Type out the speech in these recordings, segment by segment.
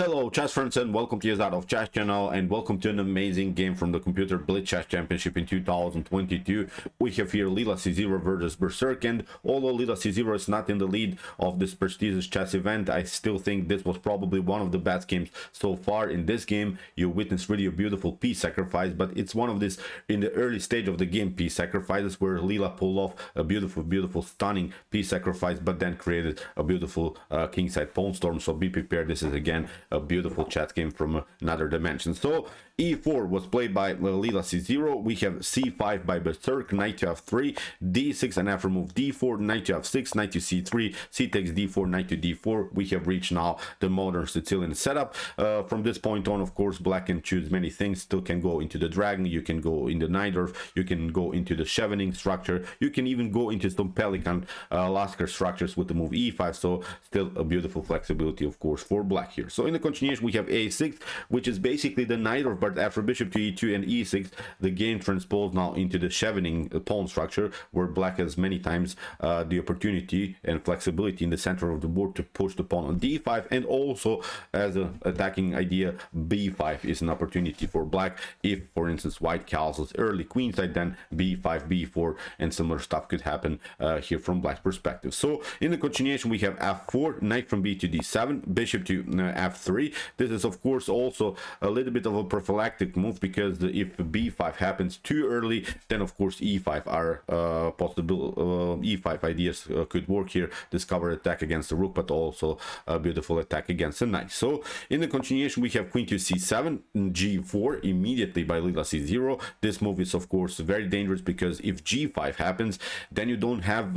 Hello chess friends and welcome to Jozarov chess channel and welcome to an amazing game from the computer Blitz chess championship in 2022. We have here Leela C0 versus Berserk, and although Leela C0 is not in the lead of this prestigious chess event, I still think this was probably one of the best games so far. In this game you witnessed really a beautiful piece sacrifice, but it's one of this in the early stage of the game piece sacrifices where Leela pulled off a beautiful stunning piece sacrifice, but then created a beautiful kingside pawn storm. So be prepared, this is again a beautiful chess game from another dimension. So e4 was played by Leela c0. We have c5 by Berserk, knight to f3, d6, and after move d4, knight to f6, knight to c3, c takes d4, knight to d4. We have reached now the modern Sicilian setup. From this point on, of course, black can choose many things. Still can go into the dragon, you can go in the Nidorf, you can go into the Scheveningen structure, you can even go into some Pelican Lasker structures with the move e5. So still a beautiful flexibility, of course, for black here. So in the continuation we have a6, which is basically the Nidorf, but after bishop to e2 and e6 the game transposed now into the Scheveningen pawn structure, where black has many times the opportunity and flexibility in the center of the board to push the pawn on d5, and also as an attacking idea b5 is an opportunity for black. If for instance white castles early queenside, then b5 b4 and similar stuff could happen here from black's perspective. So in the continuation we have f4, knight from b to d7, bishop to f3. This is of course also a little bit of a prophylactic move, because if b5 happens too early, then of course e5 are possible. E5 ideas could work here, discover attack against the rook, but also a beautiful attack against the knight. So in the continuation we have queen to c7, g4 immediately by Leela c0. This move is of course very dangerous, because if g5 happens, then you don't have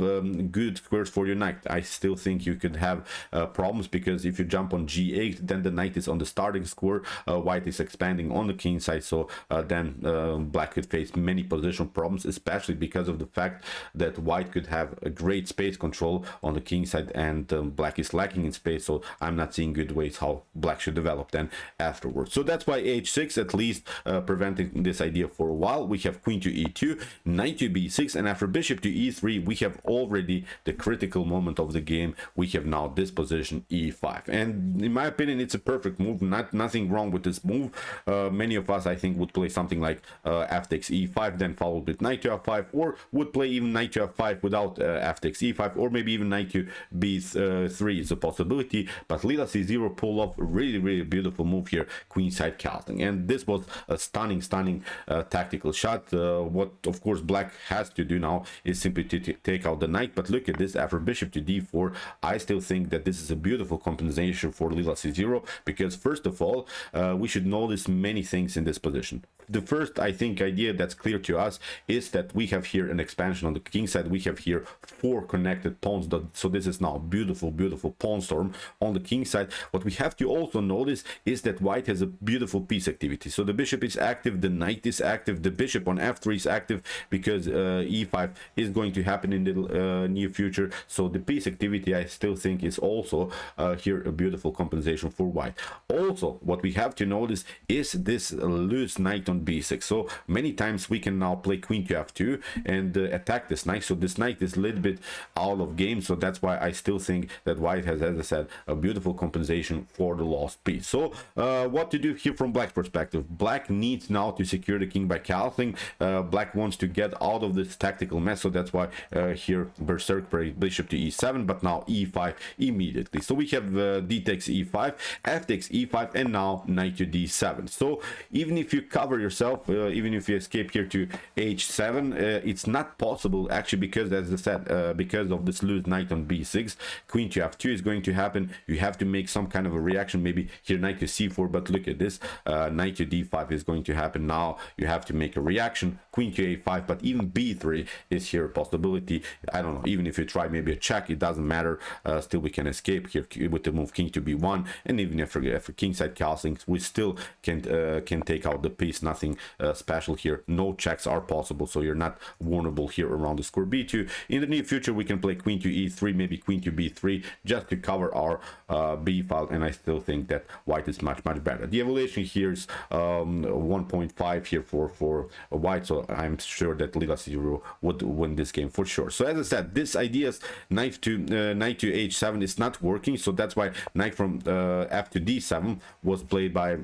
good squares for your knight. I still think you could have problems, because if you jump on g8, then the knight is on the starting square, white is expanding on the king side, so then black could face many position problems, especially because of the fact that white could have a great space control on the king side, and black is lacking in space. So I'm not seeing good ways how black should develop then afterwards. So that's why h6 at least preventing this idea for a while. We have queen to e2, knight to b6, and after bishop to e3 we have already the critical moment of the game. We have now this position e5, and in my opinion it's a perfect move. Nothing wrong with this move. Many of us I think would play something like f takes e5, then followed with knight to f5, or would play even knight to f5 without f takes e5, or maybe even knight to b3 is a possibility. But Leela c0 pulled off a really beautiful move here, queenside castling, and this was a stunning tactical shot. What of course black has to do now is simply to take out the knight, but look at this, after bishop to d4 I still think that this is a beautiful compensation for Leela c0, because first of all we should notice many things in this position. The first I think idea that's clear to us is that we have here an expansion on the king side. We have here 4 connected pawns, so this is now beautiful pawn storm on the king side. What we have to also notice is that white has a beautiful piece activity. So the bishop is active, the knight is active, the bishop on f3 is active, because e5 is going to happen in the near future. So the piece activity I still think is also here a beautiful compensation for white. Also what we have to notice is this loose knight on b6. So many times we can now play queen to f2 and attack this knight. So this knight is a little bit out of game, so that's why I still think that white has, as I said, a beautiful compensation for the lost piece. So what to do here from black's perspective? Black needs now to secure the king by castling. Black wants to get out of this tactical mess, so that's why here Berserk played bishop to e7, but now e5 immediately. So we have d takes e5, f takes e5, and now knight to d7. So even if you cover yourself, even if you escape here to h7, it's not possible actually, because as I said, because of this loose knight on b6, queen to f2 is going to happen. You have to make some kind of a reaction, maybe here knight to c4, but look at this, knight to d5 is going to happen. Now you have to make a reaction, queen to a5, but even b3 is here a possibility. I don't know, even if you try maybe a check, it doesn't matter, still we can escape here with the move king to b1, and even after kingside castling we still can take out the piece. Nothing special here, no checks are possible, so you're not vulnerable here around the square b2. In the near future we can play queen to e3, maybe queen to b3, just to cover our b file, and I still think that white is much better. The evaluation here is 1.5 here for white, so I'm sure that Leela c0 would win this game for sure. So as I said, this ideas knight to h7 is not working, so that's why knight from f to d7 was played by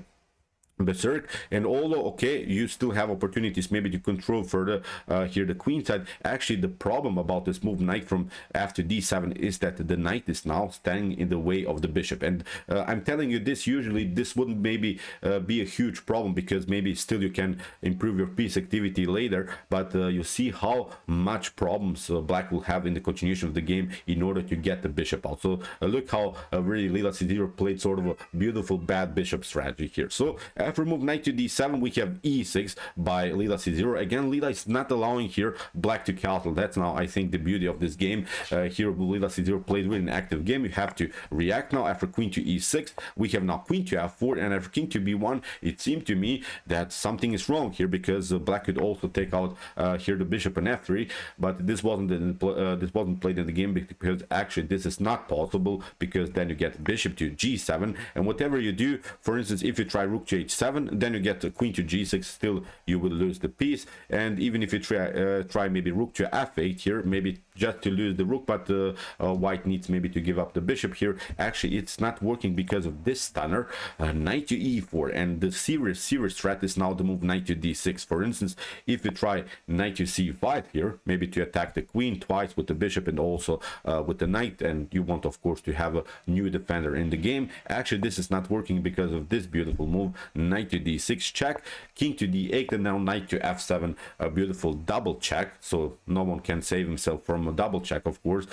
Berserk. And although okay, you still have opportunities maybe to control further here the queen side, actually the problem about this move knight from f to d7 is that the knight is now standing in the way of the bishop. And I'm telling you this, usually this wouldn't maybe be a huge problem, because maybe still you can improve your piece activity later, but you see how much problems black will have in the continuation of the game in order to get the bishop out. So look how really Leela c0 played sort of a beautiful bad bishop strategy here. So after move knight to d7, we have e6 by Leela c0. Again, Leela is not allowing here black to castle. That's now, I think, the beauty of this game. Here Leela c0 played really an active game. You have to react now. After queen to e6, we have now queen to f4, and after king to b1, it seemed to me that something is wrong here, because black could also take out here the bishop and f3, but this wasn't played in the game, because actually this is not possible, because then you get bishop to g7, and whatever you do, for instance, if you try rook to h7, then you get the queen to g6, still you will lose the piece. And even if you try maybe rook to f8 here, maybe just to lose the rook, but white needs maybe to give up the bishop here, actually it's not working because of this stunner, knight to e4. And the serious threat is now the move knight to d6. For instance, if you try knight to c5 here, maybe to attack the queen twice with the bishop and also with the knight, and you want of course to have a new defender in the game, actually this is not working because of this beautiful move, knight to d6 check, king to d8, and now knight to f7, a beautiful double check. So no one can save himself from a double check, of course,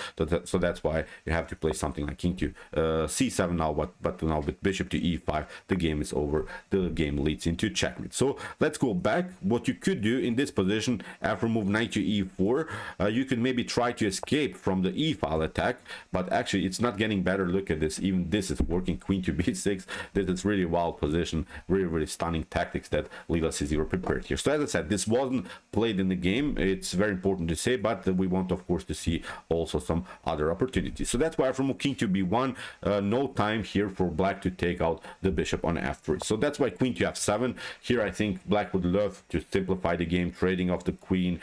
so that's why you have to play something like king to c7 now, but now with bishop to e5, the game is over, the game leads into checkmate. So let's go back. What you could do in this position, after move knight to e4, you could maybe try to escape from the e-file attack, but actually it's not getting better. Look at this, even this is working, queen to b6. This is really wild position, really stunning tactics that Leela c0 prepared here. So as I said, this wasn't played in the game, it's very important to say, but we want of course to see also some other opportunities. So that's why from king to b1, no time here for black to take out the bishop on f3. So that's why queen to f7 here. I think black would love to simplify the game, trading off the queens,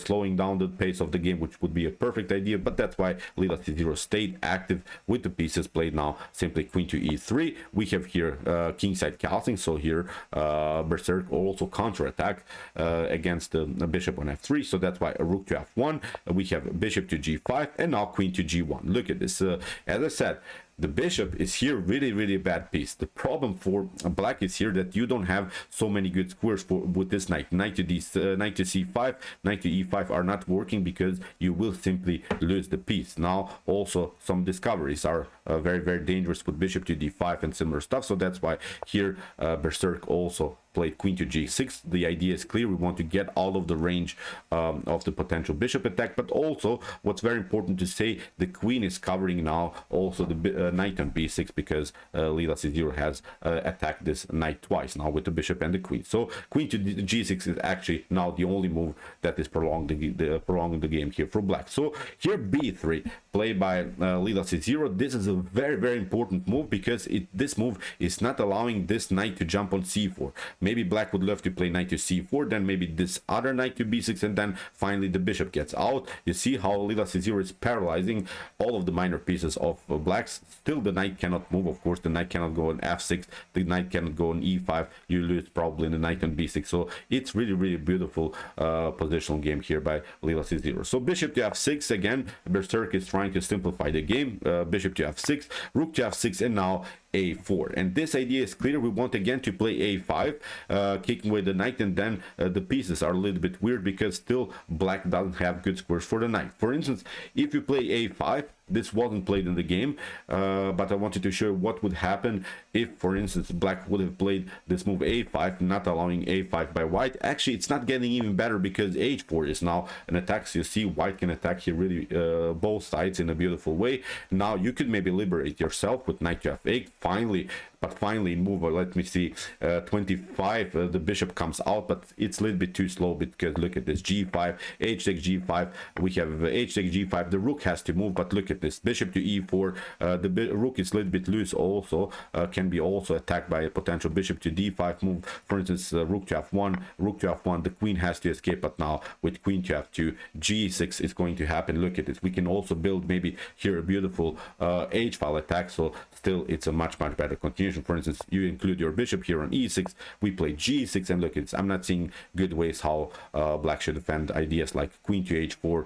slowing down the pace of the game, which would be a perfect idea, but that's why Leela c0 stayed active with the pieces played now. Simply queen to e3. We have here kingside castling, so here Berserk also counterattack against the bishop on f3. So that's why a rook to f1, we have bishop to g5, and now queen to g1. Look at this. As I said, the bishop is here really bad piece. The problem for black is here that you don't have so many good squares with this knight. Knight to c5, knight to e5 are not working, because you will simply lose the piece. Now also some discoveries are very dangerous with bishop to d5 and similar stuff. So that's why here Berserk also played queen to g6. The idea is clear, we want to get out of the range of the potential bishop attack, but also what's very important to say, the queen is covering now also the knight on b6, because Leela c0 has attacked this knight twice now with the bishop and the queen. So queen to g6 is actually now the only move that is prolonging the game here for black. So here b3 played by Leela c0. This is a very important move, because this move is not allowing this knight to jump on c4. Maybe black would love to play knight to c4, then maybe this other knight to b6, and then finally the bishop gets out. You see how Leela c0 is paralyzing all of the minor pieces of blacks. Still the knight cannot move, of course. The knight cannot go on f6, the knight cannot go on e5. You lose probably in the knight on b6. So it's really beautiful positional game here by Leela c0. So bishop to f6, again Berserk is trying to simplify the game. Bishop to f6, rook to f6, and now a4. And this idea is clear. We want again to play a5, kicking away the knight, and then the pieces are a little bit weird, because still black doesn't have good squares for the knight. For instance, if you play a5, this wasn't played in the game, but I wanted to show you what would happen if, for instance, black would have played this move a5, not allowing a5 by white. Actually, it's not getting even better, because h4 is now an attack. So you see white can attack here really both sides in a beautiful way. Now you could maybe liberate yourself with knight to f8. Finally but finally in move, let me see, 25, the bishop comes out, but it's a little bit too slow, because look at this, g5, h takes g5, we have h takes g5, the rook has to move, but look at this, bishop to e4, the rook is a little bit loose also, can be also attacked by a potential bishop to d5 move, for instance, rook to f1, rook to f1, the queen has to escape, but now with queen to f2, g6 is going to happen. Look at this, we can also build maybe here a beautiful h-file attack, so still it's a much better continuation. For instance, you include your bishop here on e6, we play g6, and look at this, I'm not seeing good ways how black should defend ideas like queen to h4,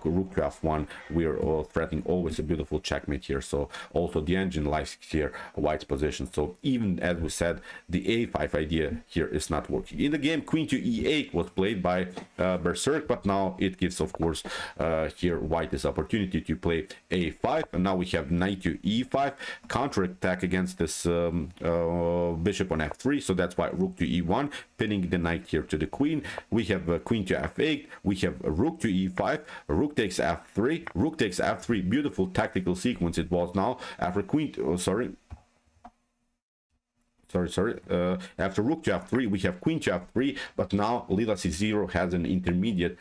rook to f1, we're threatening always a beautiful checkmate here. So also the engine lies here, white's position, so even as we said, the a5 idea here is not working. In the game, queen to e8 was played by Berserk, but now it gives, of course, here white this opportunity to play a5, and now we have knight to e5, counter attack against this bishop on f3, so that's why rook to e1, pinning the knight here to the queen. We have queen to f8, we have rook to e5, rook takes f3, rook takes f3, beautiful tactical sequence it was now, after queen to, after rook to f3, we have queen to f3, but now Leela c0 has an intermediate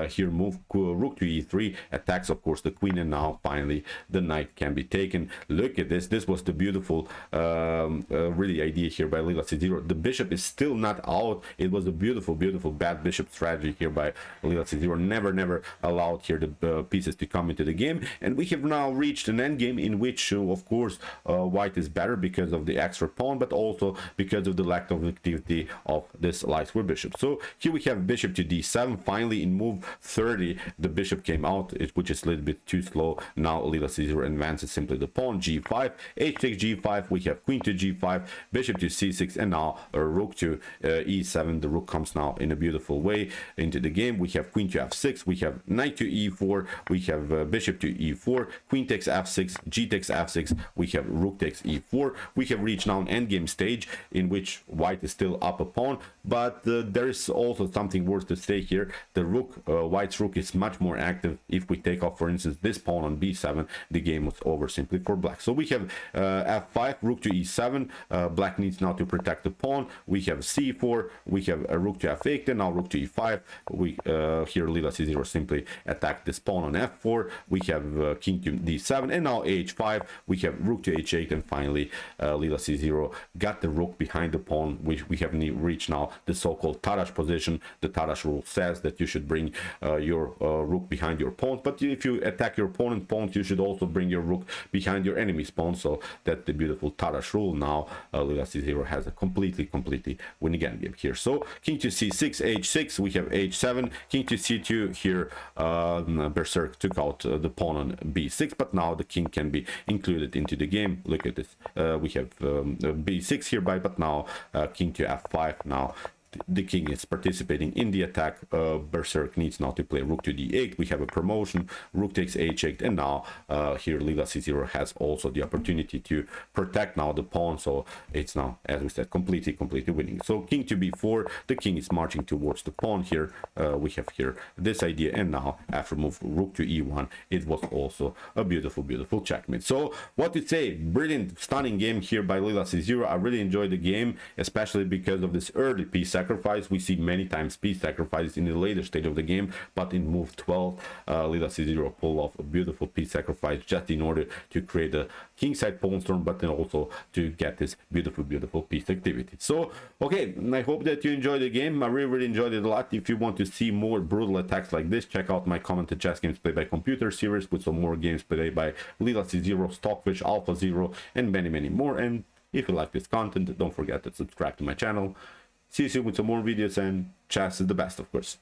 here move, rook to e3, attacks of course the queen, and now finally the knight can be taken. Look at this, this was the beautiful really idea here by Leela c0. The bishop is still not out, it was a beautiful bad bishop strategy here by Leela c0, never allowed here the pieces to come into the game, and we have now reached an endgame in which of course white is better because of the extra pawn, but also because of the lack of activity of this light square bishop. So here we have bishop to d7. Finally in move 30 the bishop came out, which is a little bit too slow. Now Leela c0 advances simply the pawn, g5, h takes g5, we have queen to g5, bishop to c6, and now a rook to e7. The rook comes now in a beautiful way into the game. We have queen to f6, we have knight to e4, we have bishop to e4, queen takes f6, g takes f6, we have rook takes e4. We have reached now an endgame stage in which white is still up a pawn, but there is also something worth to say here. The rook, white's rook is much more active. If we take off, for instance, this pawn on b7, the game was over simply for black. So we have f5, rook to e7, black needs now to protect the pawn. We have c4, we have a rook to f8, and now rook to e5. We here Leela c0 simply attacked this pawn on f4. We have king to d7, and now h5, we have rook to h8, and finally Leela c0 got the rook behind the pawn, which we have reached now the so-called Tarash position. The Tarash rule says that you should bring your rook behind your pawn, but if you attack your opponent's pawn, you should also bring your rook behind your enemy's pawn. So that's the beautiful Tarash rule. Now Leela c0 has a completely winning endgame here. So king to c6, h6, we have h7, king to c2 here. Berserk took out the pawn on b6, but now the king can be included into the game. Look at this, we have b6 hereby, but now king to f5. Now the king is participating in the attack. Berserk needs now to play rook to d8. We have a promotion, rook takes h8, and now here Leela c0 has also the opportunity to protect now the pawn. So it's now, as we said, completely winning. So king to b4, the king is marching towards the pawn here. We have here this idea, and now after move rook to e1, it was also a beautiful checkmate. So what to say, brilliant, stunning game here by Leela c0. I really enjoyed the game, especially because of this early piece sacrifice. We see many times piece sacrifices in the later stage of the game, but in move 12 Leela c0 pulled off a beautiful piece sacrifice just in order to create a kingside pawn storm, but then also to get this beautiful piece activity. So okay, I hope that you enjoyed the game. I really enjoyed it a lot. If you want to see more brutal attacks like this, check out my commented chess games played by computer series with some more games played by Leela c0, Stockfish, Alpha 0, and many more. And if you like this content, don't forget to subscribe to my channel. See you soon with some more videos, and chess is the best, of course.